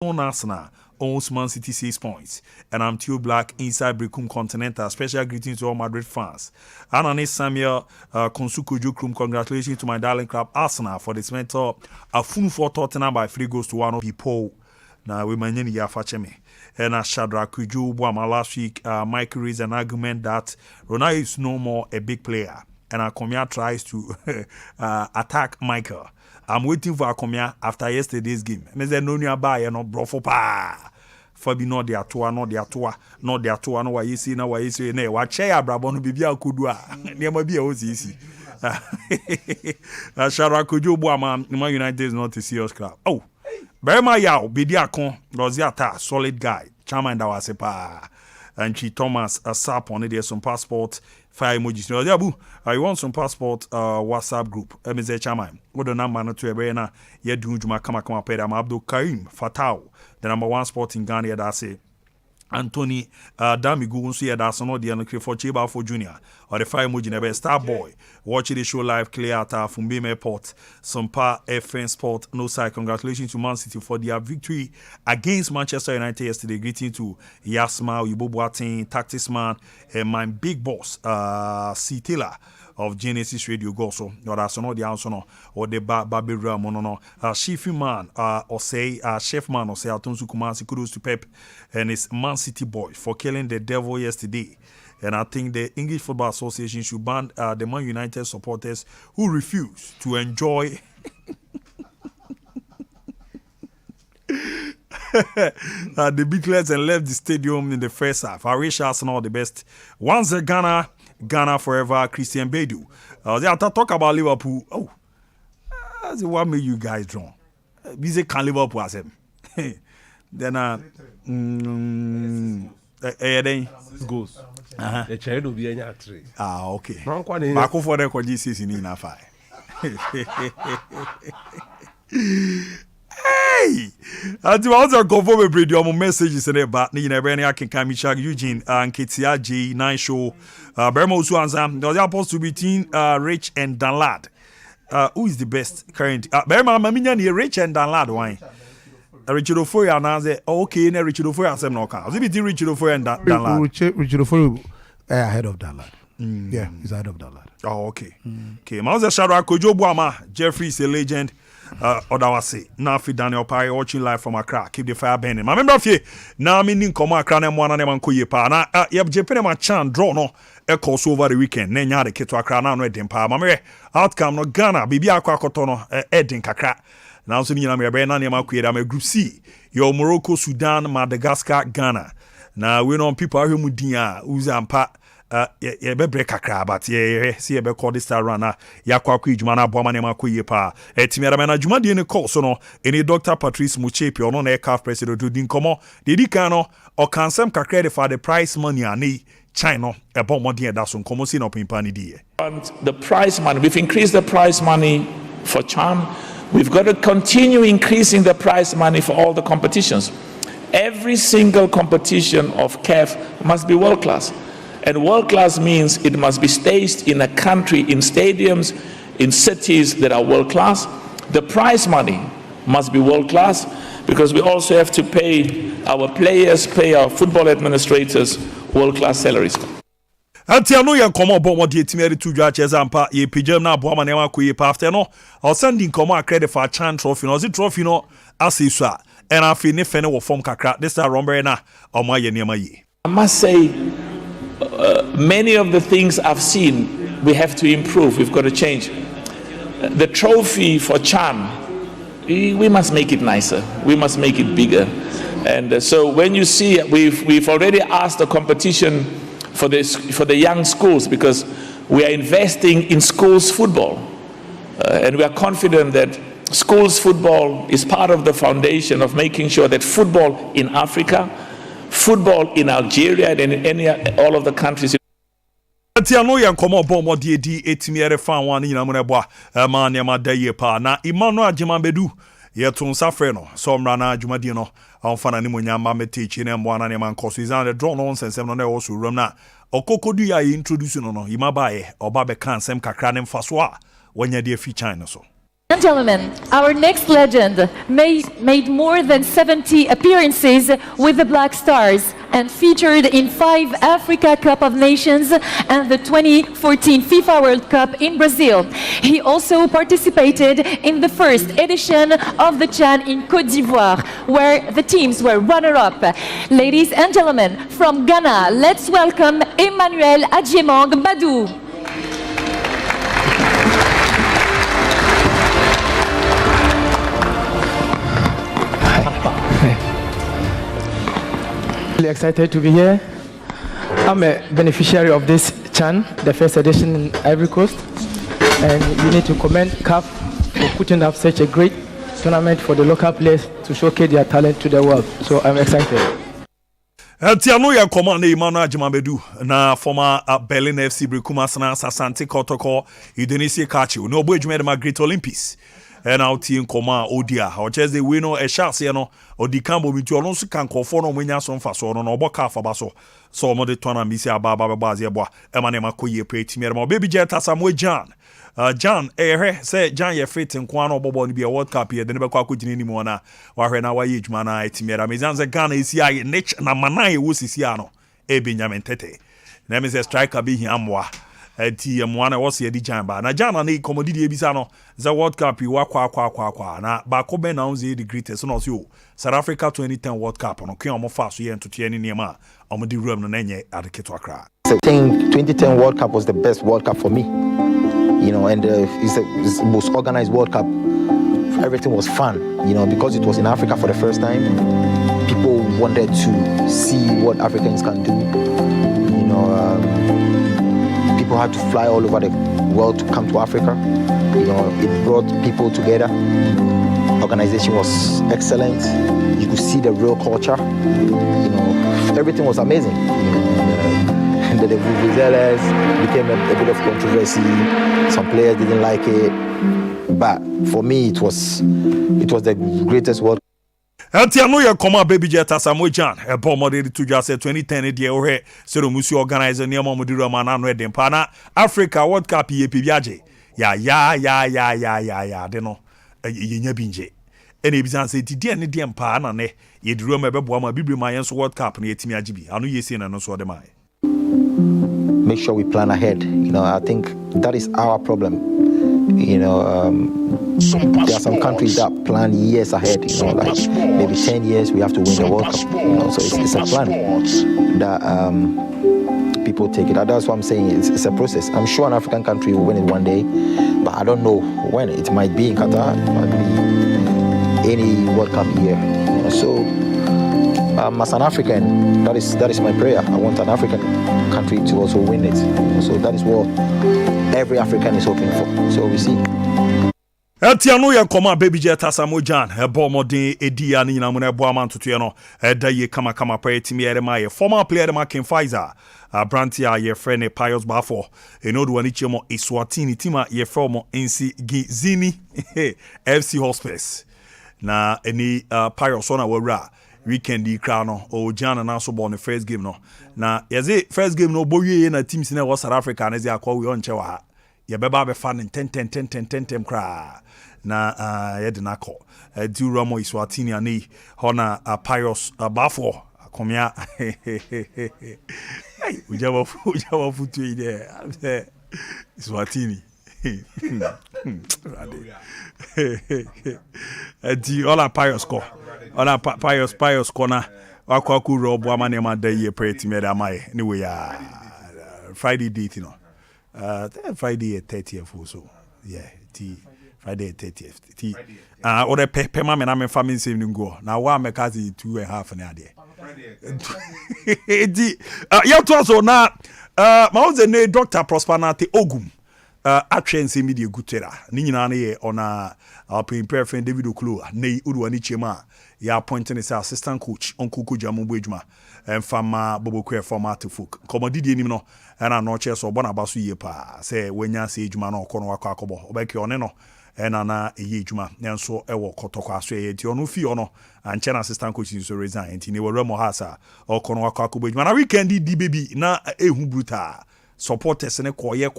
on Arsenal owns Man City 6 points. And I'm Teo Black inside Brekum Continental. Special greetings to all Madrid fans. Anani Samuel Konsuko Jukrum, congratulations to my darling club Arsenal for this mentor. A fun for Tottenham by 3-1 people. Now we managed to Fachemi. And Shadrach Kuju, last week, Mike raised an argument that Ronaldo is no more a big player. And Akomia tries to attack Michael. I'm waiting for Akomia after yesterday's game. Me say no nearby, no brofo pa. Fabi no de atoa, no de atoa, no de atoa, no wa yesi na wa yesi ne wa che abrabo no bibia akudua. Niam bia o sisi. Shara Kojo Boama, Man United is not a serious club. Oh, Berma Yao, Bidiakon, Rosiata, solid guy. Chairman that was a pa. And she Thomas a sap on it. There's some passport. Fire emojis. I want some passport WhatsApp group. MZ Chairman. What the number not to a brainer? Ye do Juma Kama Peda. I'm Abdul Karim Fatau, the number 1 sport in Ghana. That's it. Anthony Damigu so that's not the uncle for Chiba for Junior or the fire emoji never star boy. Watching the show live clear out from Bime Airport. Sompa FN Sport. No side. Congratulations to Man City for their victory against Manchester United yesterday. Greeting to Yasma, Yubo Boateng, Tactics Man, and my big boss, C. Taylor of Genesis Radio Goso, or that's not the answer, or the Baby Ramono, Chief Man, or say, Chef Man, or say, Atonsu Kumasi, kudos to Pep and his Man City boy for killing the devil yesterday. And I think the English Football Association should ban the Man United supporters who refuse to enjoy the big legs and left the stadium in the first half. I wish Arsenal the best. Once the Ghana forever, Christian Badu. They talk about Liverpool. Oh, that's what made you guys drawn. Busy can Liverpool as him. Then goes. The child will be any tree. Ah, okay. Marco for the Kojis in Inafai. Hey! I do also confirm a radio messages in there, but you never any I can come Eugene and Ketia J 9 show. Bermo Swanzam, was supposed to be between Rich and Danlad. Who is the best current? Berma Maminian, Rich and Danlad, why? Richard Ofoya announced, okay, Richard Ofoya said no car. Was it between Richard Ofoya and Danlad? Richard Ofoya ahead of Danlad. Yeah, he's ahead of Danlad. Oh, okay. Okay, Mauza Shadrach Kojo Boama, Jeffrey is a legend. Odawase now fi Daniel Parry watching live from Accra. Keep the fire burning. My member fie now me nin komo Accra na mwana ne man koye pa na yeb Japan ma chan draw no e course over the weekend na nya de keto Accra na no edin pa. Ma me outcome no Ghana bibi akwa akoto no edin kakra. Now so nyina me be na ne ma koye da ma group C. Your Morocco, Sudan, Madagascar, Ghana. Now we know people are mu din a uzampa be break kakra but ye see be call this time run ya kwa ijuma na boama ne makoye pa etimiara na juma de ne call so no any Dr. Patrice Muchepi ono na CAF president do din komo de di kan no o kansem kakra de for the prize money ani China e bon mo de da so komo si no pimpa ni die. And the prize money, we've increased the prize money for CHAN. We've got to continue increasing the prize money for all the competitions. Every single competition of CAF must be world class. And world class means it must be staged in a country, in stadiums, in cities that are world class. The prize money must be world class because we also have to pay our players, pay our football administrators world class salaries. Antiano ya komo bo modi etimeri tudwa chezampa ye pijam na bo amanema ko ye pa after no o sending komo credit for CHAN trophy no the trophy no asisua and afi ne fene wo form kakra this are romber na o ma ye nema ye. I must say many of the things I've seen, we have to improve. We've got to change. The trophy for CHAN, we must make it nicer. We must make it bigger. And so when you see, we've already asked the competition for the young schools because we are investing in schools football. And we are confident that schools football is part of the foundation of making sure that football in Africa, football in Algeria and in all of the countries. Tiano yan komo bon modi edi etimiere fan wan nyina mo neboa ma ne ma daye pa na Emmanuel Badu ye tun safre no so mra na adwumadi no amfana ne monya ma metechi ne mbo na ne man koso izan the draw nonsense no na wo so ram na okokodu ya introduce no no imaba ye oba be kan sem kakra ne mfaso a wanya de fi China so. and gentlemen, our next legend made more than 70 appearances with the Black Stars and featured in 5 Africa Cup of Nations and the 2014 FIFA World Cup in Brazil. He also participated in the first edition of the CHAN in Côte d'Ivoire, where the teams were runner-up. Ladies and gentlemen, from Ghana, let's welcome Emmanuel Badu. Really excited to be here. I'm a beneficiary of this CHAN, the first edition in Ivory Coast, and we need to commend CAF for putting up such a great tournament for the local players to showcase their talent to the world. So I'm excited. Tiano ya command Emmanuel Badu na former Berlin FC Brikuma Sana Sasante Kotoko Indonesia Kachi no boy jumede ma Great Olympics. And out in Koma Odia, or just the winner a chance, or the Cambo with your own can call for no winners on Faso or no Boka Fabaso. So, Mother Tona Misia Baba Bazia, Emanema Koye Pate, Baby Jet Samuel John. John, say John, you're fit and Kwano Bobo be a World Cup here, the never quite anymore now, or when our age man, I Timera Mizanza Ghana is here, Nich Namanai Wusisiano, Benjamin Tete. Name is a striker being Amwa. Mwana was here di jamba na jana ne komodidi ebisa no za World Cup yi kwa na ba ko be na unzi the greatest no so South Africa 2010 World Cup no kwen omo fa so ye ntoto ne niam a omo di room no na nye adeketo akra. I think 2010 World Cup was the best World Cup for me, you know, and it's the most organized World Cup. Everything was fun, you know, because it was in Africa for the first time. People wanted to see what Africans can do, you know. People had to fly all over the world to come to Africa. You know, it brought people together. Organization was excellent. You could see the real culture. You know, everything was amazing. You know, and the Vuvuzelas became a bit of controversy. Some players didn't like it, but for me, it was the greatest World Cup. Tiano ya koma baby jet Samuel John e bo model to just 2010 de o so musi organize near modiro man anu edem pa na Africa World Cup ye pibiaje ya de no yenya binje ene bizan say di ne de mpa na ne ye diro ma bebo ma bibiri ma yenso World Cup na yetimi agibi anu yesi na no so de mai. Make sure we plan ahead. You know, I think that is our problem. You know, there are some countries that plan years ahead. You know, like maybe 10 years we have to win the World Cup. You know, so it's a plan that people take it. That's what I'm saying. It's a process. I'm sure an African country will win it one day, but I don't know when. It might be in Qatar. It might be any World Cup year. You know, so as an African, that is my prayer. I want an African country to also win it. So that is what every African is hoping for. So we see. Tiano ya koma baby jet Samuel John ebo modern edi ya ni na mo na ebo amantoto ye no da ye kama pa etimi ere ma ye former player ma Ken Pfizer Brantia ye friend e Pius Bafo enodu wani chemo Eswatini tima ye from NC Gizini FC Hospice na eni Pius ona wura weekend di kra no o John na so born the first game no na yeze first game no bowie na teams na South Africa na ze akwa we on chewa ye beba be fan 10 kra na ye de nako du Ramo Iswatini ani hona Pius Bafo akomia ujawa futu ide Iswatini di ola Pius ko ola Pius kona wakwa ku robo amane ma da ye pretty me da mai anyway Friday date you know Friday 30th so yeah Friday 30th or the pe ma me na me family save ngo na wa me kazi 2.5 na ade di ya to so na ma o ze ne Dr. Prosperity Ogum atwense media gutera ni nyina na ye ona prepare friend David Oklo nei uruani chema ya appointing as assistant coach Uncle Kujambo Ejuma fama Bobokwe format folk komodidi enim no na no che so bona baso ye pa se wenya se ejuma no kono wakọ akobo obeke one no na eye ejuma nso ewo kotoko aso ye ti ono fi ono anche na assistant coach so resign nti ne woro mo hasa okono wakọ akobo ejuma na weekend di baby na ehu bruta supporters ne koye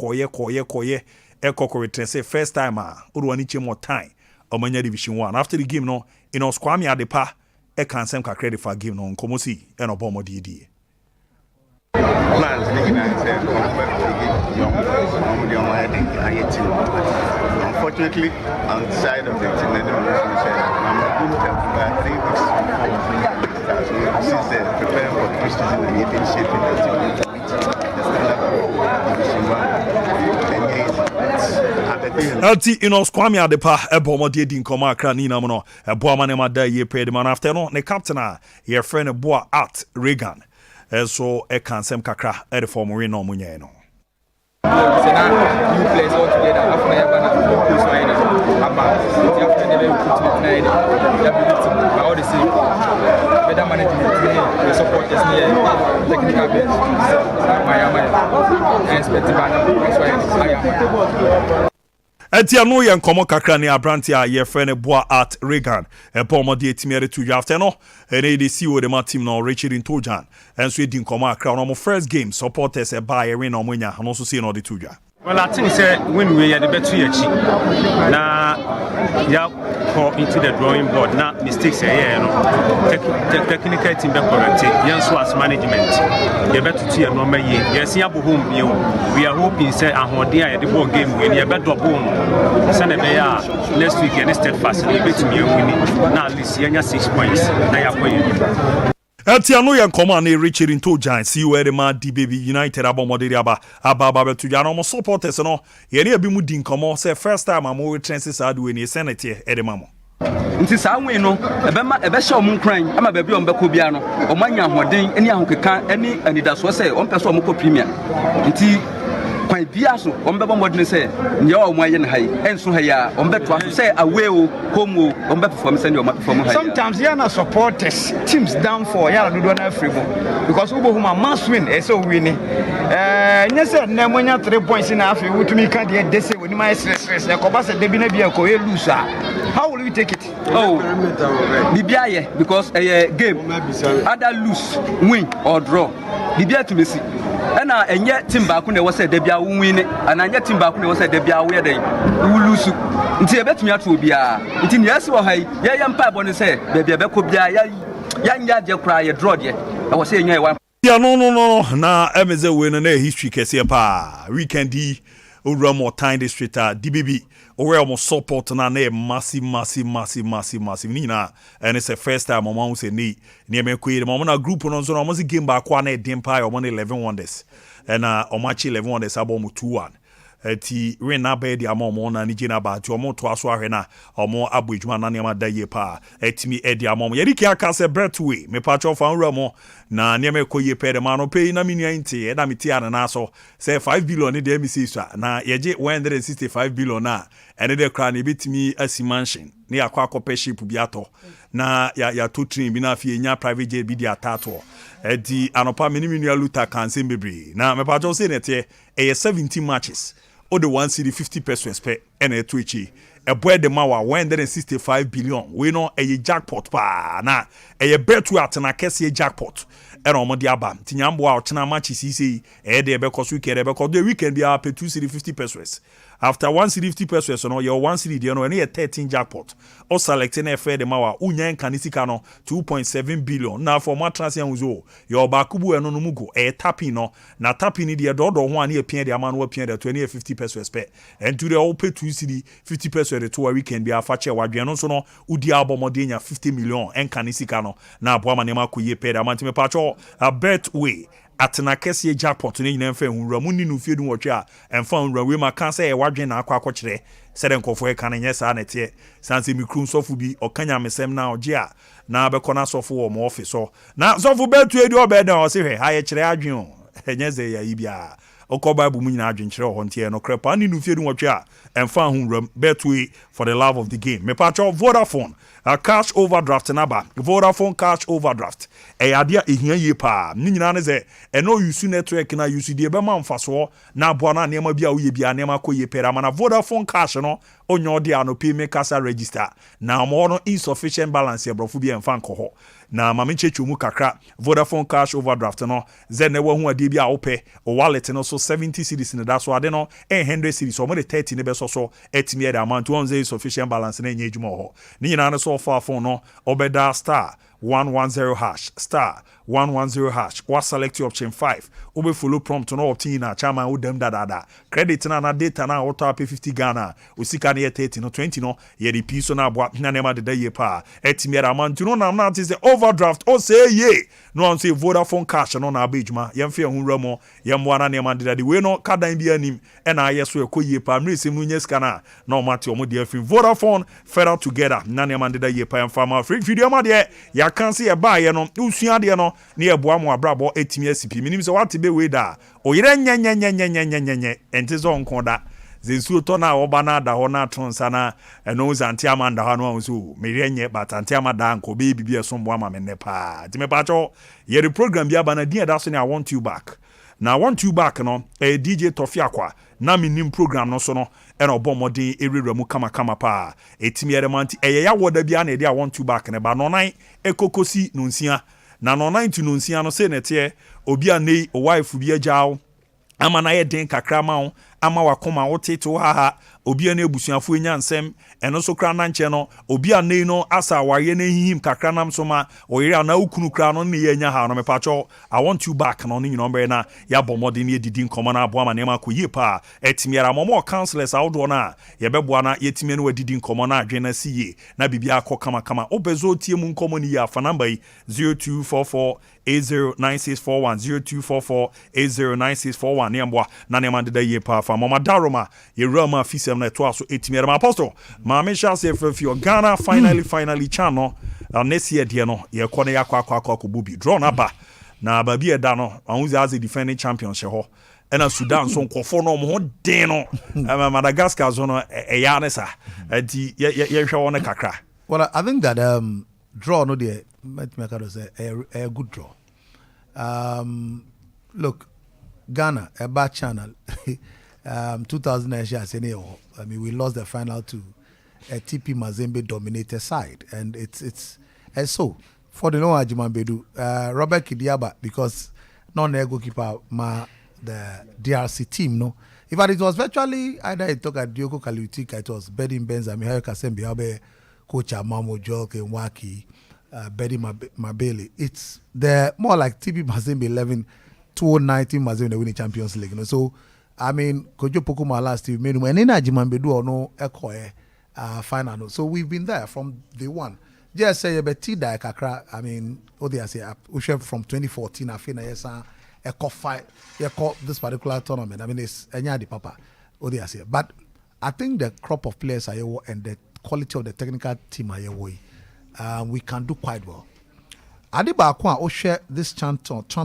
ekokore say first time urwani chemo time Omanya Division 1. After the game, no, in Osquami Adepa, a cancel credit for game no Komosi and Obomo DD. Plans unfortunately, outside of the team, I'm going to have 3 weeks since then, preparing for preseason and getting shape in the team. Elti Kwame Adepa ebomo de din koma akra ni na mo no ebo ama ne mada ye pede man after no ne captain a ye friend boa at Reagan so e kan sem kakra e de form we no munye no you players all together after all the same better management the support is near technical bench Etia no yen komo kakra ne abranti a ye frene boa at Reagan e pomo de etimiere to after no ene de CEO de ma team no Richard Ntojan enso edin komo akra no mo first game supporters e ba ye win no monya no so see no de tuja. Well, I think say when we are the better yachi. Now, yeah, go into the drawing board. Now mistakes here, you know. Technical team be correct. Yes, was management. You better see a normal year. Yes, you home you. We are hoping say a hodia the ball game when you better boom. Send next week and steadfast. You bet me winning. Now at least you 6 points. Now you are. Etia no yen koma ne Richard Ntojan see where the man di baby United abomoderi aba to ya no mo supporters no ye ne abi mu din komo say first time am we transit adu we ne senate e de mamo nti saa nwe no ebe sha omun kran ama ba bi on beko bia no o manya ahoden eni ahokeka eni anidaso se on pese omko premier nti kwan bia so on bebo modene se nya o mo aye ne hai enso ha ya on beto aso se away o home o on be perform se o ma perform ha. Sometimes you are supporters teams down for ya do na afribo because we go home must win e so win nya se na monya 3 points na afi wutumi ka de dese woni ma stress e ko ba se de bi na bia ko e lose how will we take it? Oh, bibia ye because game either lose win or draw bibia to mesi na enye team back na wo say da bia wo win na enye team back na wo say da bia wo ye den wo lose nti e betumi ato bia nti ne yesi wo hai ye mpa bo ne say da bia be ko bia ya nya je kra ye draw de e wo say enye one ya no na emeze we no na history kese pa weekend di owura more time district DBB or almost support na massive nina and it's the first time my mom say ni me kwere my na group no so almost game back one dempa or 11 wonders and on match 11 wonders abom 2-1 ti win na be di amom na ni gina ba ti omo to aso ahwe na omo abodwuma na ne ma da ye pa etimi e di amom ye diki aka se Brentway me pa cho fan ramo na ne me koye pe de ma no pe na minu nti e na meti ana na so say 5 billion ni de mi si so na ye je 165 billion na ene de kra na betimi asi mansion ne akwa akopeship bi ato na ya to train bi na afie nya private jet bi di atato di anopa menu aluta kanse bebre na me pa cho say ne te 17 matches o the 1 city 50 pesos per ene to echi e boy de mawa 165 billion we no e jackpot pa na e bet we atena kese jackpot e no mo di aba tinyambo a otena matches isi e de be koso weekend be ko the weekend bi a pe 2 city 50 pesos after 1 city 50 pesos no your 1 city de no e 13 jackpot o selecting e fe de mawa unyan kanisika no 2.7 billion na for matras yan uzo your bakubu eno no mugo e tapi no na tapi ni de do ho an e pia de ama no pia de 50 pesos pe and to the all pay 2 city 50 pesos de to weekend bi afa che wadwe no so no udi abomode nya 50 million en kanisika no na abo ama ne makoye pe de amantime pacho a Betway atena kese jackpot ne nyina mfa hunra mu ni no fie du wotwe a emfa hunra we ma kan say e wadwe na akwa akokire sede nkofo e kan nye sa na tie sanse mikru sofu bi okanya mesem na oje a na be kona sofu wo mo office so na sofu Betway di obeda o se hwe ha ye kire adwen o enye ze ya yibia oko bible mu nyina adwen kire ho ntie no krepa ni no fie du wotwe a emfa hunra Betway for the love of the game me pacho Vodafone a cash overdraft naba Vodafone cash overdraft e adia ehia ye pa ni nyina ne ze e no use network na use die be ma mfaso na abo na nema bia wo ye bia nema koye pera mana Vodafone cash no onyo de ano pay me kasa register na mo no insufficient balance e brofu bia mfa nko ho na mame chechu mu kakra Vodafone cash overdraft no zen ne wo hu ade bi a wope o wallet no so 70 cedis ne da so ade no 100 cedis o mo de 30 ne be so etimi the amount one say sufficient balance na nya ejuma ho ni nyina no so fa phone no obeda star 110 hash star 110 hash or select your option 5 obe follow prompt no obtain na chama o dem da credit na data na auto pay 50 Ghana o sika na 30 no 20 no ye the piece na boa na nema de ye pa etimi the amount no na na say overdraft o say ye no on say Vodafone cash no na abejuma yemfe hu ramo yemwa na nema de we no kadan bi anim e na yeso ekoye pa mresem no nya sika na o mate o mo de afin Vodafone federal together na nema de ye pa yemfa ma free video ma de ya kan say e ba ye no usua de no na ye boa mo abrabo etimi asipi minim say what be we da o yire nya entizo nko da zensu to na oba na da ho na tonsa na eno zanti amanda ha no so mere nye batanti amada nko be bibie so mbo ama me ne pa ti me pa cho ye the program bia ba na dia da so ne I want you back na I want you back no DJ Tofiakwa na minim program no so no ena obo modin erewra mu kama pa etimi eremanti ya woda bia na I want you back ne ba no nan ekokosi no nsia na no nan tu no nsia no se ne tie obi anei o wife bi agyaw ama na ye den kakra ma wo ama wakoma woteto haha obi ana ebusuafo enya nsem eno so kra na nche no obi anei no asa waye na hihim kakra nam so ma oyire ana ukunu kra no ne ye nya ha no me pacho I want you back no ni nyino mbe na ya bomode ne didi nkomo na abo ama ne ma koyi pa etimiara momo counselors awdo na ye beboa na yetimi no wadidi nkomo na adwe na siye na bibia akọ kama obezo tie mu nkomo ni ya fa number 0244 809641 0244 809641 ne mboa na ne ma de ye pa fa mama daroma ye rama fisem na to aso etimiara ma apostle ma me sha se for Ghana finally channel next year de no ye kọ na yakọ bubi draw na ba na babi eda no anwuzi as a defending champion she ho ena Sudan so nkofo no mo ho den no Madagascar so no eya ne sa enti ye hwe won kakra. Well, I think that draw no dey let me say a good draw. Look, Ghana a bad channel 2000 I mean we lost the final to a TP Mazembe dominated side and it's so for the no Emmanuel Badu Robert Kidiaba because non-goalkeeper the DRC team no in fact it was virtually either it took at Diogo Kaliutika it was Bedin Benza Mihail Kasembi Abe coach Amamo Joke Nwaki Betty Mabele it's the more like TP Mazembe 11 2019 Mazembe winning Champions League you know? So I mean Kojo Pokuma last year made and in Emmanuel Badu or no Ekoe final no. So we've been there from day one. Just say beti da kakra I mean what they say from 2014 I feel yes a fight this particular tournament I mean it's enya di papa what they say but I think the crop of players are here and the quality of the technical team are here we can do quite well. Adiba Akwa share this Chan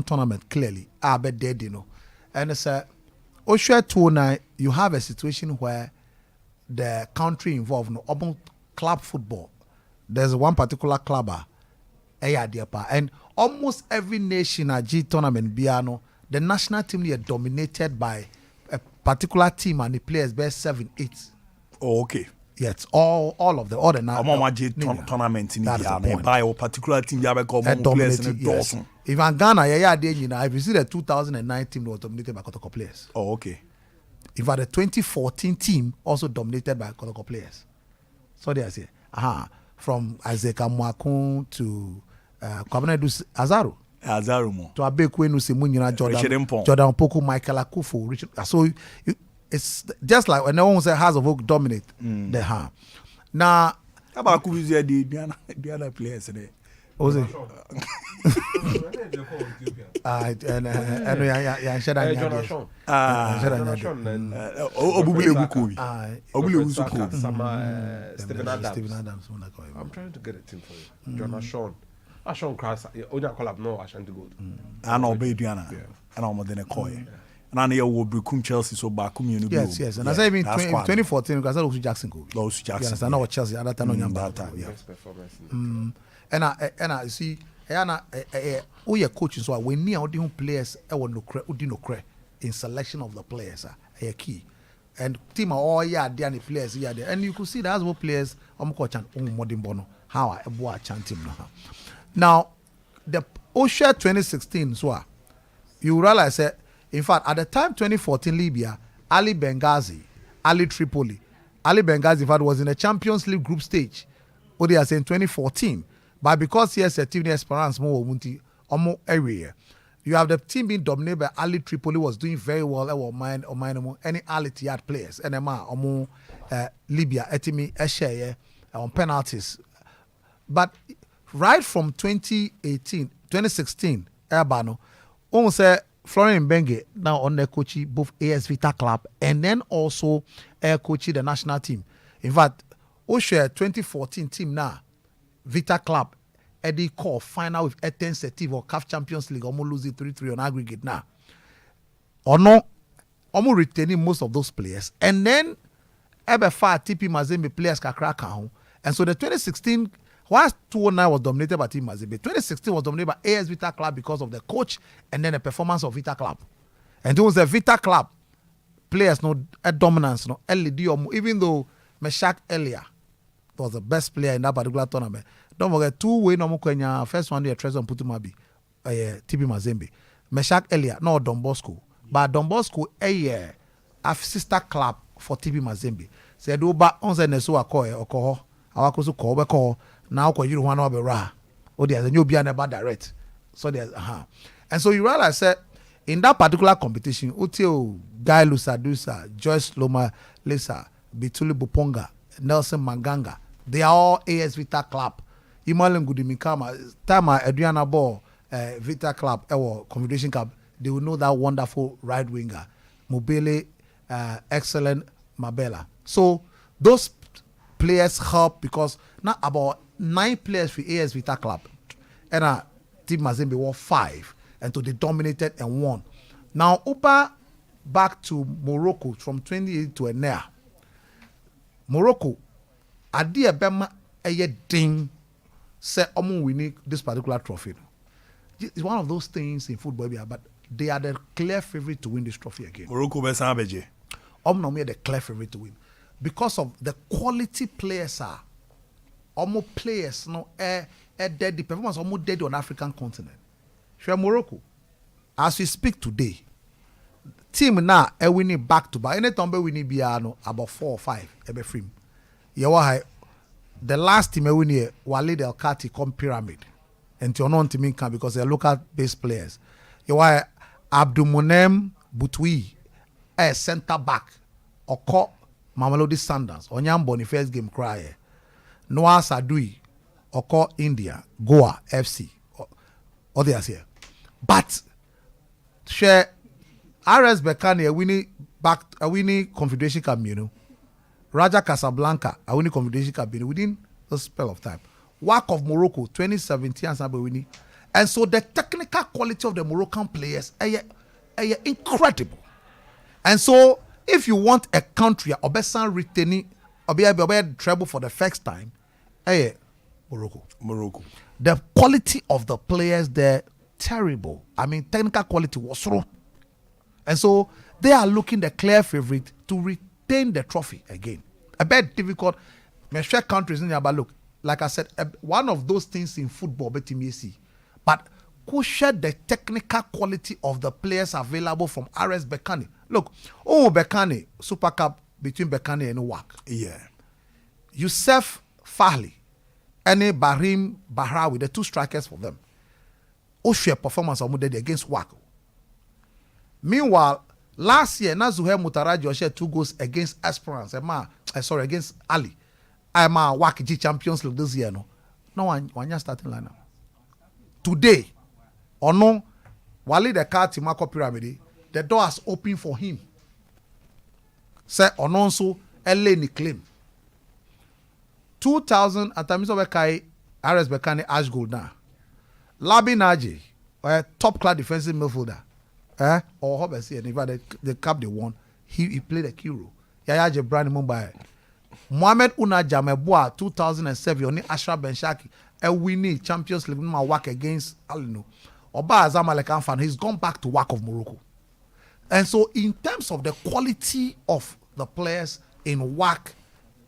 tournament clearly I bet dead you know and it's share 209 you have a situation where the country involved no urban club football there's one particular club and almost every nation at G tournament biano the national team is dominated by a particular team and the players best 7-8. Oh, okay. Yes, all of the other tournament in the by a particular team you have players in the even Ghana if you see the 2009 team was dominated by Kotoko players. Oh, okay. In fact the 2014 team also dominated by Kotoko players. So they say from Isaac Amwakun to Kwabena Azaro mo to Abekwenu Simunyina Jordan Poku Michael Akufo Richard so it's just like when no one says House of Oak dominate the hand. Now about the other players there. Was it? Stephen Adams. I'm trying to get a team for you. Jonathan Ashon Cross, Oja collab no Ashanti Gold. I know Bediana. I know more than a coin. And I will become Chelsea so back community. Yes. And I say in 2014 because I was Jackson Gold. Jackson. Yes, I know what Chelsea at that time on that time. And I see oh yeah coaching so when near the players in selection of the players are key. And team are all there the players there. And you could see that as well players coach and modern bono how I chanting now Osha 2016 so you realize that in fact at the time 2014 Libya, Ali Benghazi, Ali Tripoli, Ali Benghazi in fact was in the Champions League group stage. What they are saying 2014, but because he has a team Esperance more almost area. You have the team being dominated by Ali Tripoli was doing very well. Any Ali Tiyad players, NMA, Libya, Etimi, Eshe, on penalties. But right from 2016, Erbano, almost Florian Bengue now on the coaching both AS Vita Club and then also coaching the national team. In fact, Osha 2014 team now, Vita Club. Eddie call final with Etienne Setiv or CAF Champions League, almost losing 3-3 on aggregate now. Or no, almost retaining most of those players. And then Ebefa TP Mazembe players crack home. And so the 2016, whilst 2009 was dominated by Team Mazembe, 2016 was dominated by AS Vita Club because of the coach and then the performance of Vita Club. And it was the Vita Club players, no a dominance, no LED, even though Meshak Elia was the best player in that particular tournament. Don't forget 2 way no Kenya. First one the Treasure Putumabi, TP Mazembe. Meshak Elia, no Don Bosco, but Don Bosco a sister club for TP Mazembe. Said Uba on the Nesu Okoho, our Kosu Kobeko, now ko you one over ra. Oh, there's a new Bian about direct. So there's and so you realize that in that particular competition, Utio Guy Lusa, Joyce Loma Lisa, Bituli Buponga, Nelson Manganga, they are all AS Vita Club. Imalen Gudimikama, time Adriana Ball, Vita Club, Confederation Cup, they will know that wonderful right winger, Mobile, excellent Mabella. So those players help because now about 9 players for AS Vita Club, and Team Mazembe won 5, and so they dominated and won. Now, Upa back to Morocco from 28 to now. Morocco, Adi Ebema Eye Ding. Say winning this particular trophy. It's one of those things in football, but they are the clear favorite to win this trophy again. Morocco Besambeje. The clear favorite to win because of the quality players are. Almost players, dead. The performance almost dead on African continent. Sure, Morocco. As we speak today, team now winning back to back. Anytime we win Biano about 4 or 5 every frame. The last team we win Walid El Kati come Pyramid. And to non team can because they're local based players. You are Abdulmonem Boutui, a centre back, Oko Mamelodi Sundowns, Onyam Boniface game cry. Noah Sadui, Oko India, Goa FC. Others here. But share RS Berkane a winning Confederation Cup, Raja Casablanca, a winning Confederation Cup within a spell of time. WAC of Morocco, 2017, and winning. And so the technical quality of the Moroccan players are incredible. And so if you want a country, Obesan retaining, Obe treble for the first time, Morocco. The quality of the players there, terrible. I mean, technical quality was wrong. And so they are looking the clear favorite to retain the trophy again. A bit difficult. Many countries in there, but look, like I said, one of those things in football, but who share the technical quality of the players available from RS Berkane. Look, Berkane, Super Cup between Berkane and WAC. Yeah. Youssef Fahli, and Bahrim Bahrawi, the 2 strikers for them. Share performance against WAC. Meanwhile, last year, Nazuhe Mutaraji shared 2 goals against Esperance. Against Ali. I'm a WAC Champions League this year. No one starting lineup. Today, Wale the car Timako Pyramid, the door is open for him. Say Ononso LA ni claim. 2000 at Tamiso Bekai RS Berkane Ash Gold now. Labi Naji, a top class defensive midfielder. Or how say the cup they won, he played a key role. Yaya Jebrani Mumbai. Mohamed Una Jameboa 2007 oni Ashraf Ben Shaki a winning Champions League work against Alino. Oba Azamalekan fan, he's gone back to WAC of Morocco. And so in terms of the quality of the players in WAC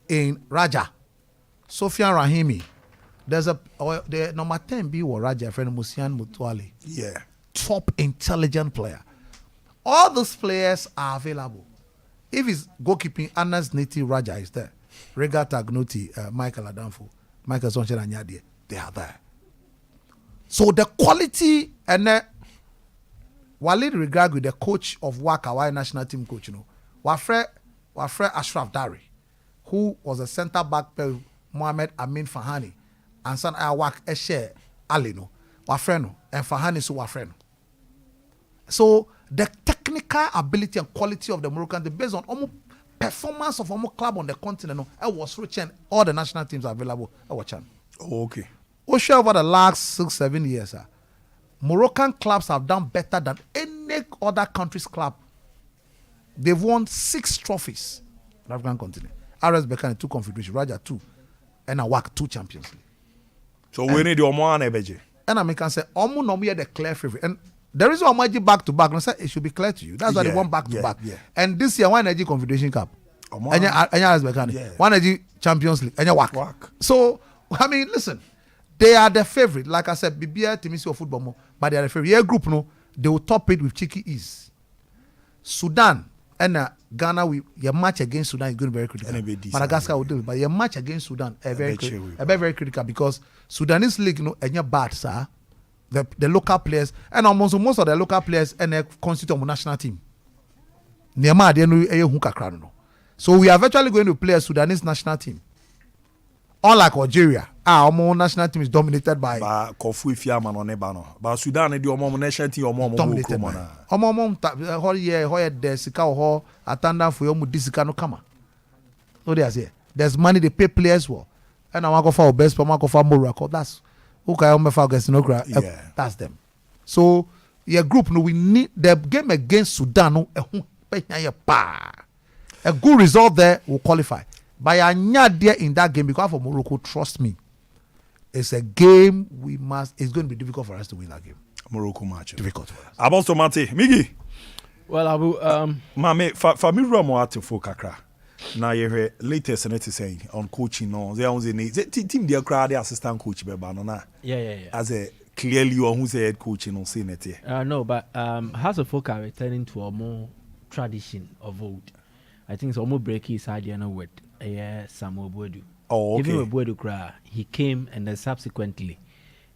in Raja, Sofian Rahimi, There's the number 10 be Raja friend Musian Mutuali. Yeah. Top intelligent player. All those players are available. If it's goalkeeping, Anas Niti Raja is there. Regata Agnuti, Michael Adamfo, Michael Sonchen Anyadie, they are there. So the quality and Walid regard with the coach of Waka, national team coach, Wafre Ashraf Dari, who was a centre back by Mohamed Amin Fahani, and San Awak Eshe Alino, Wafreno, and Fahani so Wafreno. So the technical ability and quality of the Moroccan, based on almost performance of almost club on the continent, I was rich and all the national teams are available. Oh, okay. Over the last 6-7 years, Moroccan clubs have done better than any other country's club. They've won 6 trophies on the African continent. RS Berkane 2 Confederation, Raja 2, and Awak 2 Champions League. So we need your more Ebeje. And I can say, Omu Nomi the clear favorite. And there is one back to back. I say it should be clear to you. That's why they want back to back. And this year, one Energy Confederation Cup. And RS Berkane. One Energy Champions League. And Awak. So, I mean, listen. They are the favorite. Like I said, BBA Timisi of football, but they are the favorite. Your group, they will top it with cheeky ease. Sudan and Ghana, your match against Sudan is going to be very critical. Madagascar will do it, but your match against Sudan is very critical because Sudanese league, and your bad, sir. The local players, and almost most of the local players and they constitute a national team. So we are virtually going to play a Sudanese national team. Unlike Algeria, our national team is dominated by Kofu Fiaman on Ebano. But Sudan, the national team, dominated by the Sika or attendant for your Mudisika no Kama. So there's money they pay players well. And I want to go for best, I want to go for Morocco. That's that's them. So your group, we need the game against Sudan. A good result there will qualify. By a there in that game, because for Morocco, trust me, it's a game it's going to be difficult for us to win that game. Morocco match. Difficult for us. About Mate, Migi. Well, Abu, Mame, for me, Ramoati for Kakra. Now you hear latest and it's saying on coaching, no, they only need the team, their crowd, the assistant coach, Bebana. Yeah. As a clearly, you who's a head coach in on it. No, but House of Folk are returning to a more tradition of old. I think it's almost breaking his idea now with Samuel Badu. Oh, okay. Even with Badu Kra, he came and then subsequently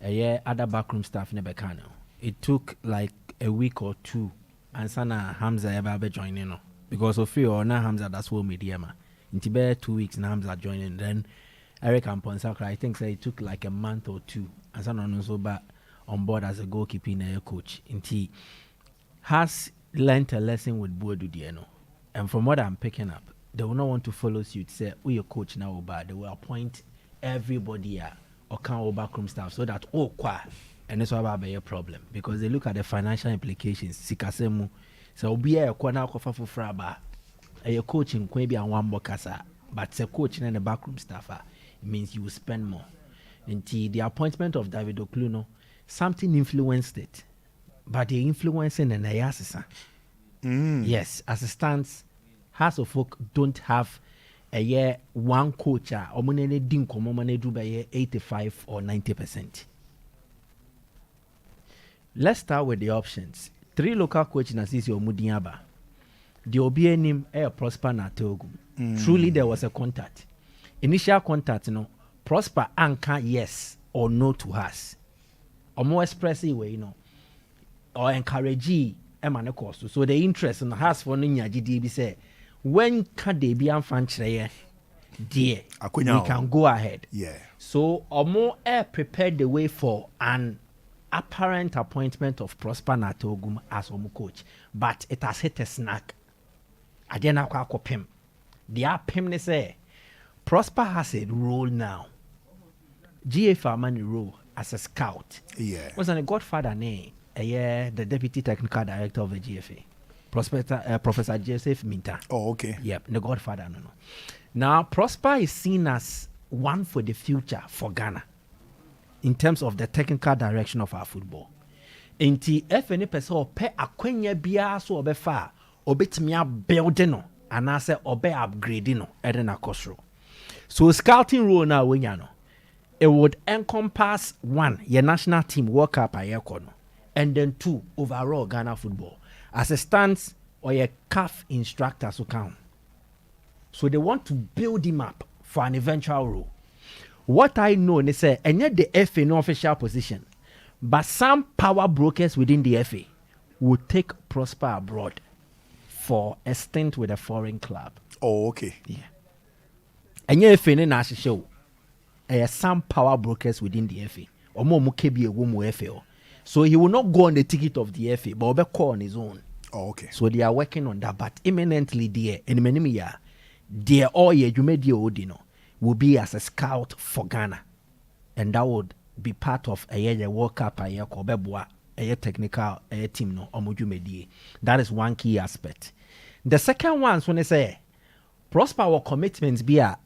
other backroom staff never can. It took like a week or 2 and Sana Hamza ever joining. Because of fear or now Hamza that's what media ma. In Tibet 2 weeks now Hamza joining. Then Eric and Ponsakra, I think it took like a month or 2 and Sana also back on board as a goalkeeping coach. Inti has learned a lesson with Boadu Dieno. And from what I'm picking up, they will not want to follow suit. Say, we your coach now, but they will appoint everybody or can over backroom staff so that and that's why will be a problem because they look at the financial implications. Sikasemu, so be a corner for fraba. A coaching can be a one bokasa, but the coaching and the backroom staff it means you will spend more. And the appointment of David Okluno, something influenced it, but the influencing and the assistant. Yes, as it stands, House of Folk don't have a year one coach or money didn't come money do by 85 or 90%. Let's start with the options. 3 local coaches na sisi Omudiaba. The OBA name Prosper na Teogu. Truly there was a contact. Initial contact, Prosper anchor yes or no to us. Or more expressive way, or encourage so the interest in the house for GDB say when can they be dear we can go ahead. Yeah. So Omo prepared the way for an apparent appointment of Prosper Natogum as Omo coach, but it has hit a snack. Adena kwa pim. The pim say Prosper has a role now. GFA money role as a scout. Yeah. Was a godfather name. The deputy technical director of the GFA, Professor Joseph Minta. Oh, okay. Yep, the godfather. No. Now, Prosper is seen as one for the future for Ghana in terms of the technical direction of our football. Inti any person pe akwenya bia so obefa obetimi building no anase obe upgrading no eden akosro. So scouting role now wenya no. it would encompass 1, your national team World Cup and then 2, overall Ghana football. As it stands, or your CAF instructors will count. So they want to build him up for an eventual role. What I know, they say, and yet the FA no official position, but some power brokers within the FA will take Prosper abroad for a stint with a foreign club. Oh, okay. Yeah. And yet FA no show. Some power brokers within the FA. Or more mukebi a woman FA. So he will not go on the ticket of the FA, but will call on his own. Oh, okay. So they are working on that, but imminently there, in many years, there all year you made your Odino will be as a scout for Ghana, and that would be part of a year World Cup a year Kobebwa a year technical a team no Omujumedi. That is one key aspect. The second one, when they say prosper our commitments be a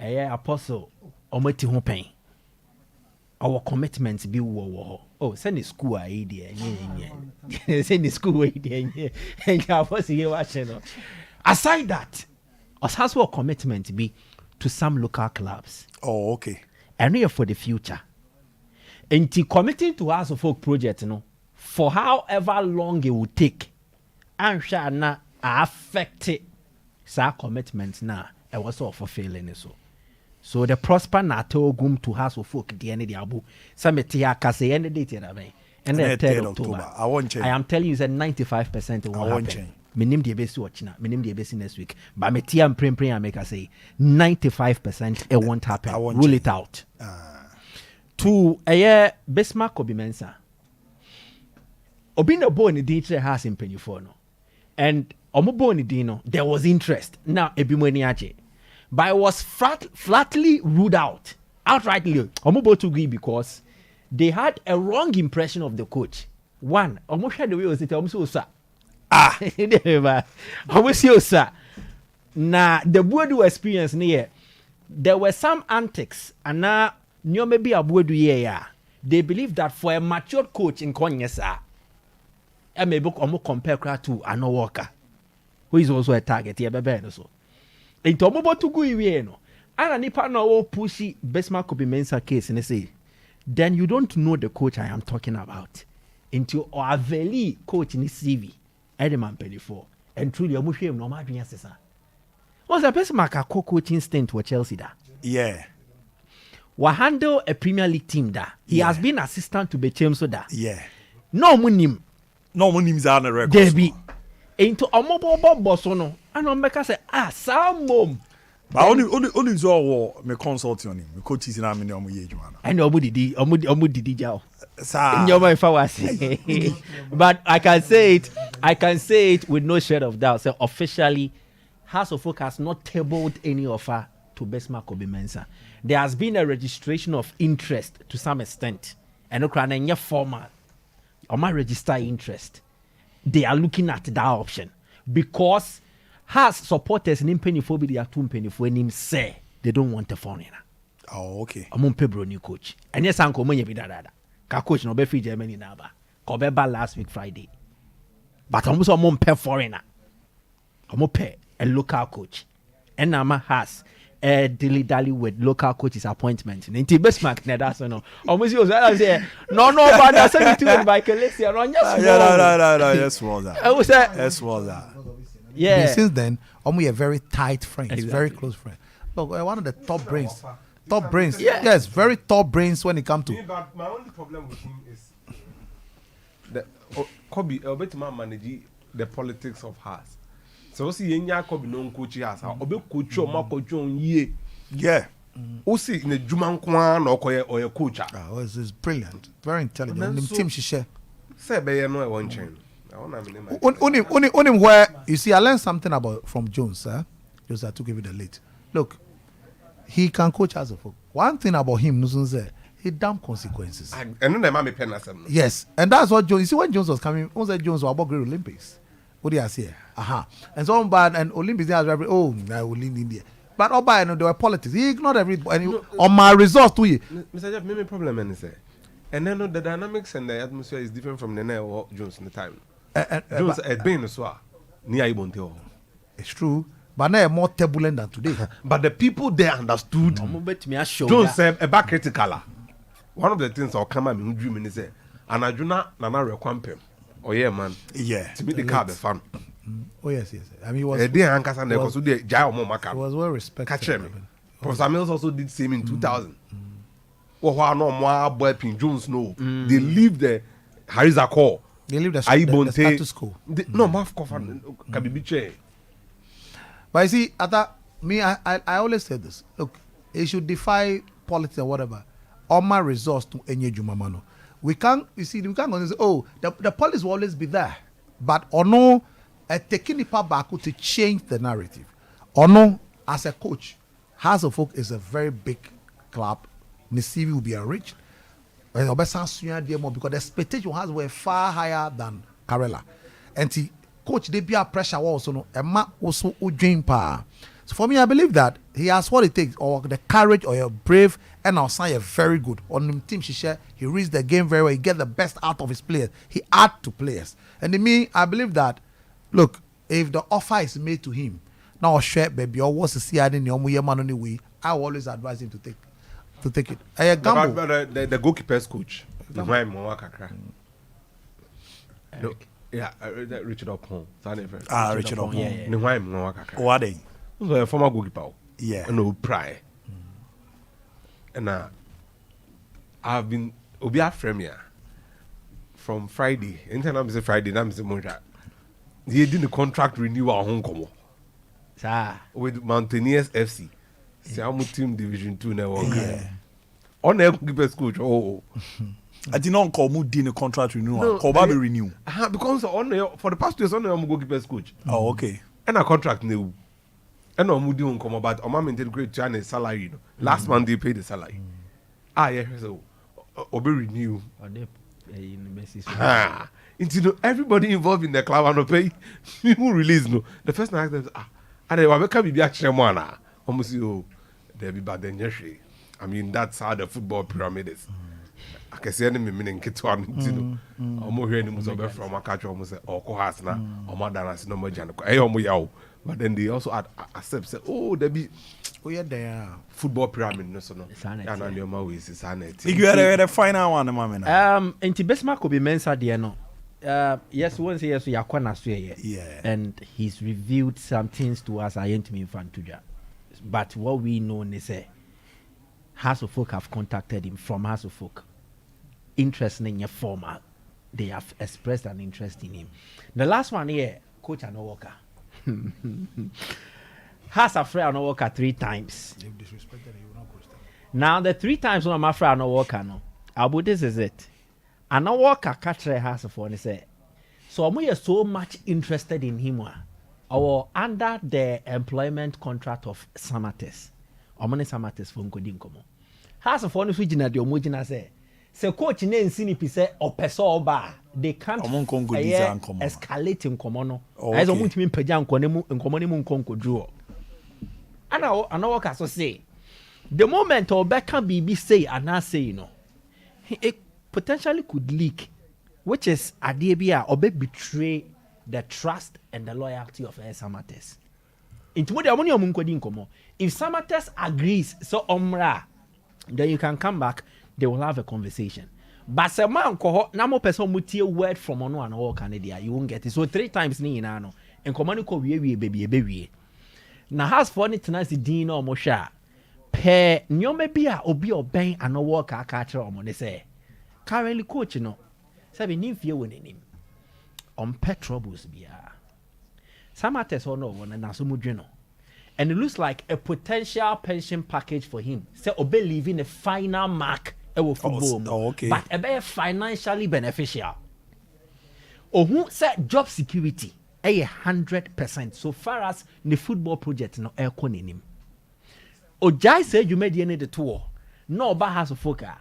year apostle ometi hopen. Our commitments be wo. Oh, send the school idea. Send the school idea. Aside that, us has our commitment be to some local clubs. Oh, okay. And here for the future. And to committing to House of Folk project, for however long it will take, and shall not affect it. Our commitments now, and was all fulfilling it so the prosper na gum to House of Folk the end of the abu. Some say any date and the 3rd October. I won't change. I am telling you that 95% will happen. Minim the best watch now. Minim the best next week. But me tia and pray and make us say 95% it won't happen. Rule it out. To a year Bismarck Obi Mensa. Obi no born in the house in Pennyfono. And Omo born in Dino, there was interest. Now Ebi Moniache. But it was flatly ruled out. Outrightly. Omo to agree because they had a wrong impression of the coach. One, Omo had the way was it Omo so sir. Now the Boadu experience near there were some antics and now maybe a Boadu they believe that for a mature coach in Konyesa, I may book almost compare to an worker who is also a target here. So in Tomobo to go no and nipa no pushy Bismarck could be Mensa case and they say then you don't know the coach I am talking about into or veli coach in his CV. Edman penny for and truly almost shame no matter yes. Was a Bismarck coaching stint with Chelsea da? Yeah. Wa handle a Premier League team da. He has been assistant to Bechem da. Yeah. No munim. No munim's on the record. There be into a mobile bosono and on make say some mom. But only so me consult on him. Me coach is in a minimum year. And nobody did jail. In your mind, but I can say it with no shade of doubt. So officially, House of Folk has not tabled any offer to Bismarck Obi Mensah. There has been a registration of interest to some extent, and no formal or my register interest. They are looking at that option because House supporters in Pennyphobia they are too Pennyphobia and him say they don't want a foreigner. Oh, okay. I'm on Pebro new coach, and yes, Uncle Money be that. Coach no be free Germany now ba. Kobeba last week Friday. But almost a mon per foreigner. I'm pay a local coach. And Nama has a dilly dally with local coaches appointment. Ninti Bismarck na that's no. Almost you say no but that's anything by Kelesi and no. Yes was that. I was say yes was that. Yeah. Since then, we are very tight friends, exactly. Very close friends. Look, one of the top brains. Top brains. Yeah. Yes, very top brains when it comes to. But my only problem with him is the Kobe Obetima manage the politics of Haas. So see Yenya Kobe no coach Haas. Obe coach o ma coach on ye. Yeah. O see in the Juman Kwan or your coach. It's brilliant. Very intelligent. The team she share. Say be no one chain. Only where you see I learned something about from Jones, Jones I took it with the late. Look. He can coach as a folk. One thing about him, he damn consequences. And then the mommy pen us. Yes, and that's what Jones. You see when Jones was coming, Jones was about Great Olympics. What do you say? And so bad and Olympics. I will leave India. But there were politics. He ignored everybody. On my results to you. Mr. Jeff, maybe problem and then the dynamics and the atmosphere is different from the Jones in the time. Jones had been as well. Near Ibonte. It's true. but now more turbulent than today. But the people there understood. Don't say about critical. One of the things I'll come and dream is Anajuna Nana Requampem. Oh yeah, man. Yeah. To me the car be fun. Oh yes. I mean, he was well respected. Catch him. Professor Mills also did same in 2000. Oh, no more boy Pin Jones no. They leave the Hariza Core. They leave the status quo. No, Maf can be chair. But you see, I always say this. Look, it should defy politics or whatever. All my resource to any Jumamano. We can't go and say, oh, the police will always be there. But Ono taking the part back to change the narrative. Ono, as a coach, House of Folk is a very big club. Nisivi will be enriched. Because the expectation has were far higher than Karela. And the coach, they be a pressure also no. Emma also dream power. So for me, I believe that he has what it takes, or the courage, or you're brave, and I'll say very good. On the team she share, he reads the game very well. He get the best out of his players. He add to players. And in me, I believe that, look, if the offer is made to him, now share baby, or what's the CID in your man on the way, I will always advise him to take it. The goalkeeper's coach. Richard Opon. Richard Opon. Yeah. What are a former goalkeeper. Yeah. No pride. And I've been Obia Premier from Friday. Anytime I'm Friday, I'm Monja. He did the contract renewal at Hong Kong. With Mountaineers FC. Siamu team Division 2 now. Yeah. On the goalkeeper's coach. I did not call Moody in a contract renewal. Call Baby renew. Because for the past 2 years, on the goalkeeper's coach. Oh, okay. And a contract new. And no Moody won't come about. Oma maintain great Chinese salary. Last month they paid the salary. Yeah, so Obi renew. Everybody involved in the club and pay. Who release no. The first night them and they were coming be actually one. Almost there be bad then I mean that's how the football pyramid is. I can see any meaning Kitwan, almost hearing him from a catch almost say, oh, Kohasna, or Madanas, no more Janico, but then they also accept, say, oh, there be football pyramid, no, so no, and on your mouth is sanity. You had a final one, Mamma. And Tibesma could be Mensa Diano. Yes, once yes, we are yeah, and he's revealed some things to us. I ain't me fan to but what we know is House of Folk have contacted him from House of Folk. Interest in your former, they have expressed an interest in him. The last one here, Coach Anowoka has a friend Anowoka 3 times. Now the 3 times when I'm afraid Anowoka no, Abu this is it. Anowoka catch House of Folk and say, so we are so much interested in him. Or under the employment contract of Samates. Omane Samates for Nkodinkomo. House of Folk no fijina de omojina say. Se coach ne nsini pise opeso oba they can't escalate nkomo no as o mutimi pagya nkomo ne mu nkonko draw ana work so say the moment Obeka bibi say ana say no it potentially could leak, which is ade bia obe betray the trust and the loyalty of Samates into what the money omunkodi nkomo. If Samates agrees so omra, then you can come back. They will have a conversation. But some man na mo person mutie word from ono and all Canada, you won't get it. So 3 times ni ina no. En komani ko wie baby. Na has for ni tenancy din no mo sha. Pe nyome bia obi oben and work aka kire omo ne say. Currently coach no. Sabi ni fie won anim. On pet troubles bia. Samates or no one na so mudwe no. And it looks like a potential pension package for him. Say obe leaving a final mark football, okay. But a be financially beneficial. Who said job security 100% so far as the football project no aircon in him. Ojai said you made the tour. No ba has a foca.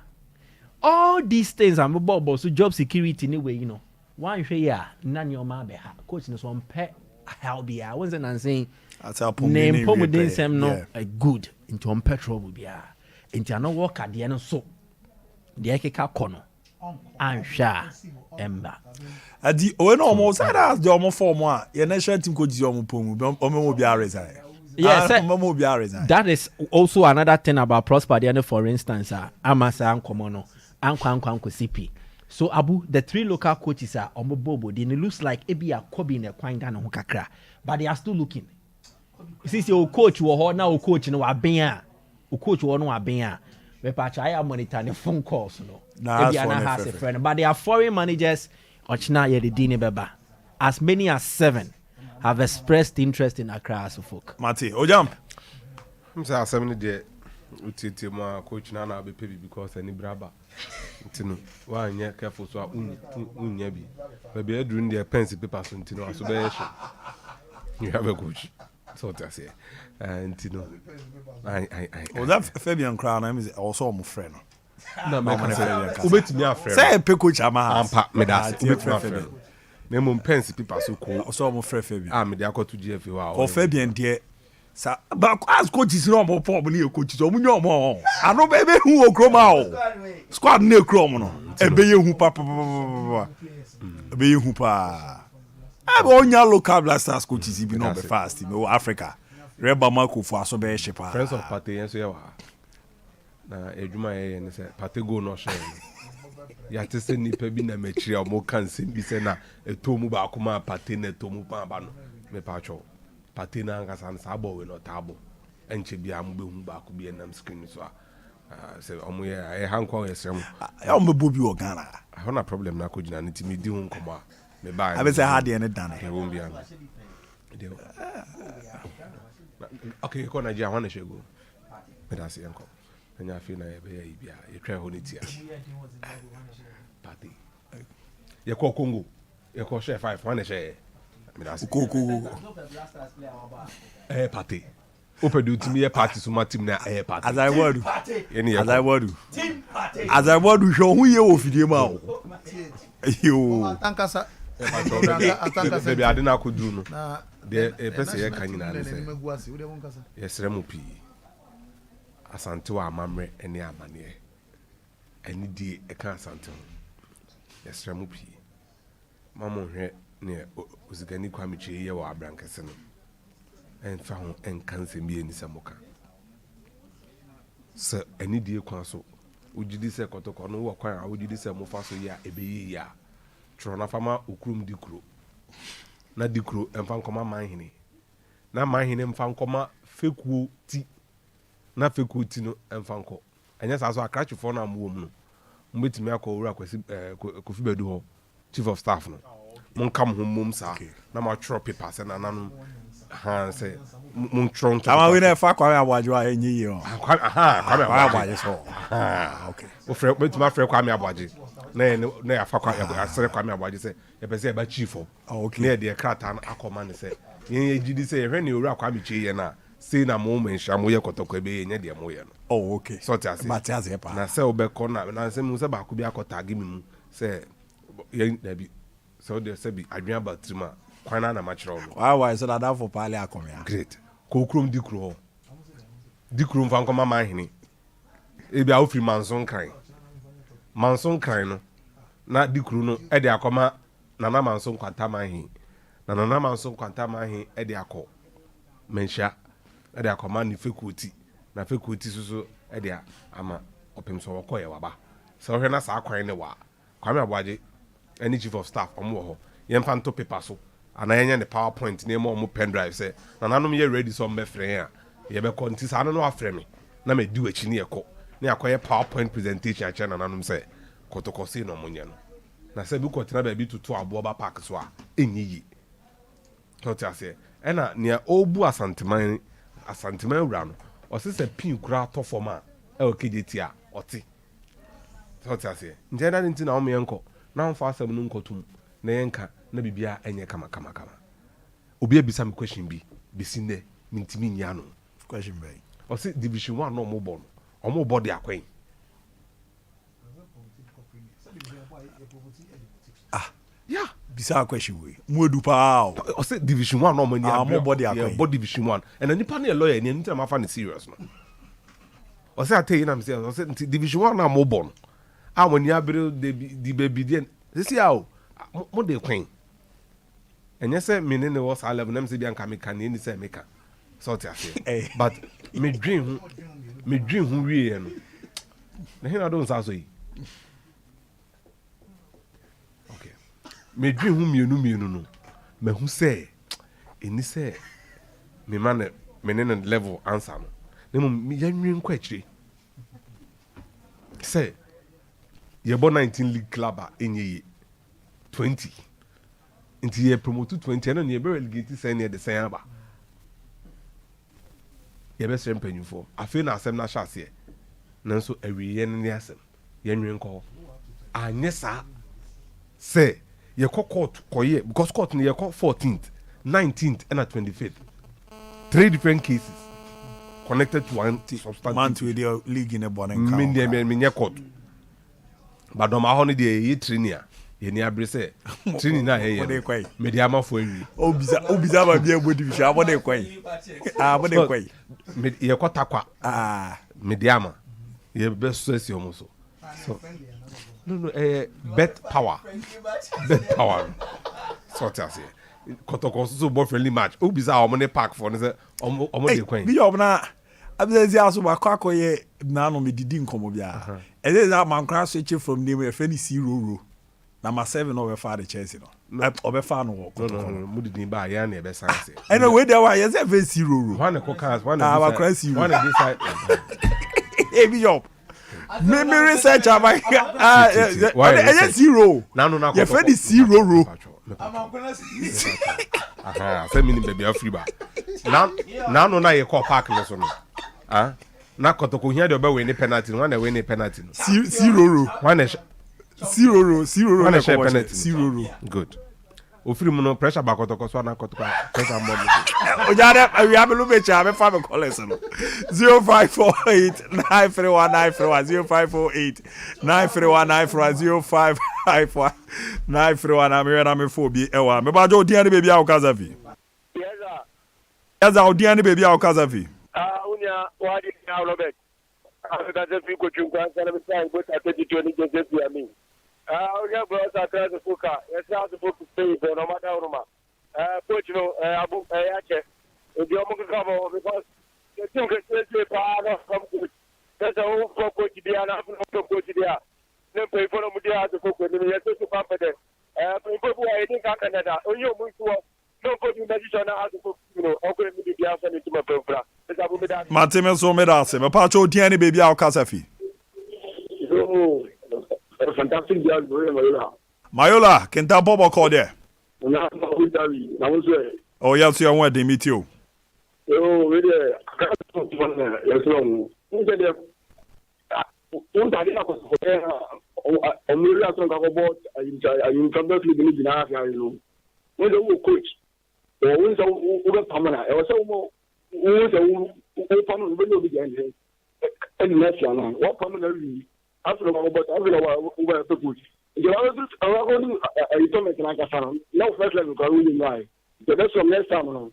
All these things I'm about so job security anyway, you know. One year, none your ma be coach no some pet how be I wasn't saying name pomo den sem no good into on petrol will be into no work at the end so the ekeka kono Ansha Emba. Adi o no almost said as the almost form one. Your national team coach is almost pomu. Omo be resign. Yes, that is also another thing about Prosper. For instance, Amasa and Komono, Ankwanko CP. So Abu, the 3 local coaches are Omobobo. Then it looks like Ebi are Kobe in a coin down on Kakra, but they are still looking. Since your coach will now coach no abenya, coach will no abenya. We patch I am monitoring phone calls no. Ebi has a friend, but they are foreign managers. Ochina Yedidini Beba, as many as 7 have expressed interest in Accra as a folk. Mati, Ojam. I'm saying 7 days. Uti my coach na be pay because any braba. Ntino, why nya careful so unya bi. Maybe I doing their pencil papers ntino so be you have a coach. So to say. Ntino. I. Oh, that Fabian Crown is also my friend. Na me ka say ubetimi afrɛ say pe coach ama ampa me da say ubetimi afrɛ me mo pensi people so ko so mo frɛ Fabian me dey akoto GF wa o Fabian dey sa ba as coach is no mo pop ni coach so mo nyo mo ano be hu okroma o squad na ekrom no e be ye hu papa be ye hu pa e be onya local blasters coaches bi no be fast me Africa Reba Marco for aso be shepa friends of party yen so ye wa na edwuma ye ne se patego no hye ya te se nipa bi na machiri o mo kan se bi se na etomu ba akoma pate na etomu pa ba no me pa cho pate na anga san sa bo we no tabo enche bi am be hu ba ko bi enam screen so se omo ye e hankwa ye srem ya omo bobi o Ghana I have a problem na ko jina ni ti mi di hu nkomo me ba I be say hard ne dan e won bi an okay ko na ji ahwana shego me da se enko anya fi na ebe ya ibia ye twa ho netia party ye ko Congo ye ko share 5 one share me da ko party opedu timi ye party so ma team na party as I word show hu ye wo fidie ma o yo tankasa baby adina ko du no de pese ye kan nyina ne se yes remu pi asante wa amamre ene amane eni die e kan asante yes remu pi mamo hwe ne osigani kwamiche ye wa abrankese no en fa ho en kanse mi eni samoka se eni die kwa so ujidi se kotoko no wo kwan a ujidi se mo fa so ya ebeyi ya trona fama okrum dikro na dikro emfa nkoma manhene na manhene emfa nkoma fekuo ti na fekuo ti no emfa nko enya sa so akrachifo na amwo mu no mbetimi akọ kwasi Kofi Badu ho chief of staff no mon kam ho mum sa na ma tro paper se na nanu ha se mon tron to ama we na fa kwa abwaje a enyi yi o kwa abwaje so okay o fre betimi afre kwa abwaje na ya fa kwa abwaje asere kwa abwaje se e pese e ba chief okay na de krata akoma ne se yen gidi se hwe ne owura kwa miche ye na say na mo menhia mo ye kotoko ebe ye nya de mo ye no oh okay so ti ase na se obeko na se mu se ba ko bi akota gi mi mu se ye na bi so de se bi adwan batrima kwana na ma kire no why so that for pale akomia great ko krom dikro mfa nkoma manhene e bi a ofri manson kran no na dikro no e de akoma na manson kwanta manhene na manson kwanta manhene e de akọ menhia e de akoma ni fekuoti na fekuoti susu e de ama opem so wokoye waba so hwe na sa kwan ne wa kwame abwaje any chief of staff omo ho yemfa nto paper so ana yenya ne PowerPoint ne mo pen drive say na nanom ye ready so mbe frɛ a ye be konti sa no afrɛ me na me di wachi ne yekɔ ne akoye PowerPoint presentation a na nanom say kotokosi no monye no na se bi kɔtena ba bi tutu abo ba park so a enyi tɔte ase ɛna ne obu asanteman wura no ɔse se pin kura to form a ɛwɔ kejeti a ɔte tɔte ase nje na nti na ɔmo yenko na mfa asɛm no nkotum na yenka na bibia enye kama obi abisa me question bi bisi ne mintimi nya no question by ɔse division 1 no ɔmo bɔ de akwan yeah bisa question we muedu pa o say division 1 no money am body akwan body division 1 and nipa na lawyer ni ntima ma fa ne serious no o say atey na me say o say division 1 na mo bon when you have the baby then this is how more the queen. And yes, meaning the was I love them say be can any say make sort of thing. But me dream who we and I don't say okay. Me dream whom you know me who say in this say me man me level answer no me genuine question say you born 19 league club in ye 20 into ye promote 20 and you be relegated say near the same aba you be same penny for I feel na asem na chance here nanso awiye ne asem ye nwen call anyesa say ye court koye because court ne ye 14th 19th and 25th 3 different cases connected to one substance man to the league in a bonnet me court but do ma ho ne de ye trinia ye ni abre say training na ye me de ama fo awi obiza ba bia bodi bi sha bodi kwai bodi kwai me ye kotakwa me de ama ye be so so no bet power sort as here kotoko so ball friendly match obiza o money pack for say o de kwai bi job na abezi aso ba kwakoye na no me didi nkomo bia e dey that man crash switch from name e feni zero number 7 over far the Chelsea no over far no no didi ba ya na e be science anyway there why yes e zero one ko cars one this side e bi job me research about zero na you feni zero say me baby free ba na ye call park le so no na kotoko hia de oba we ni penalty one na we ni penalty zero one zero one share penalty zero good ofiri mu no pressure ba kotoko so na kotoko pressure mo ojare we have lu becha be fa be call so no 0548 931 931 0551 931 am me fo bi ewa me ba jo odian baby a okazafi yes odian baby a okazafi unya wadi na Robert akazafi ko chungwa sana msai bota 2020 Joseph ya mimi unya bro sa trazo fuka yesa zo fuku stay for no matter ruma coach no abu yache ndio mungu kama because the team can say pa from coach that's all for coach dia na from coach dia nem pay for mu dia zo fuku ni yeso so papa de pay for I think Canada onyo mu so no for the position na zo fuku no okwe mi dia so ni tuma pefra Matime so me da se me pa cho odian baby a okazafi fantastic job Mayola kenta bobo call there na wonso oh yes you want to meet you we dey yes no nje dey da dia ko o mi ri aso ka ko bo ayin champions league ni bina afia you we dey wo coach o we so we be pamana e so mo we so we pamana we no be gen and national na what pamana we after ko bo after we be coach you are going to tell me na ka sana no first level ko we know the best from next time no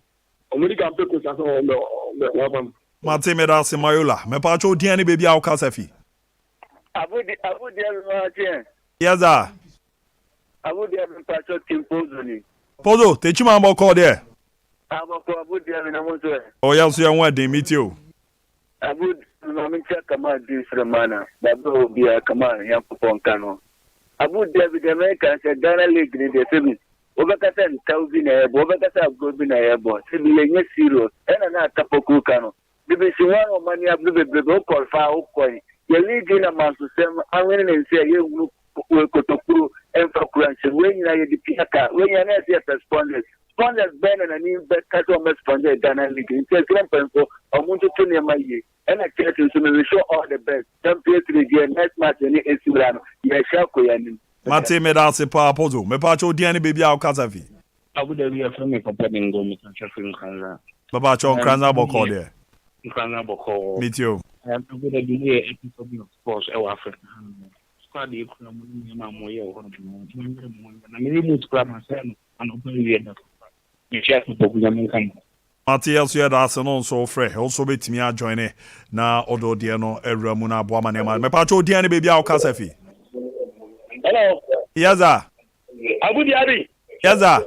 America pe coach aso o bam Matime da se Mayola me pa cho odian baby a okazafi abu dia yes sir abu dia me pa cho team Pozo te chima mo call there abu dia me na mo so oh yes you want to meet you abu na me check kama di Fremana babu bia kama ya ponkano abu dia bi de America se Ghana League ni de sebi obekata 1000 na ebo obekata gobi na ebo sebi yenye serious ena na tapoku kano bibi si one o mani abu bebe o qualify o koi ye league na manso sem anwene na nse ye wu we kotokuru enfa kuranche we nyina ye dipiaka we nyina na ye responders ben na ni be kato me responder Ghana League nse krempenso omuntu tuni maye ena kete so me show all the best champions league next match ni esimrano ye shako yani Matime da se pa Pozo me pa cho odian baby a okazafi abu da we from me company ngo me kan chafin kanza baba cho kranza bo call there kanza boko meet you abu da bi e episode of sports e wa Africa squad e kuna mu ni ma mo ye ho na me mu tukra ma se no an open we da ni chef to ku jamin kan Matias ya da se no so frɛ also betimi a join na odo de no awura mu na aboa ma ne ma me pa cho odian baby a okazafi Hello. Yes, sir. Abu Dhabi. Yes, sir.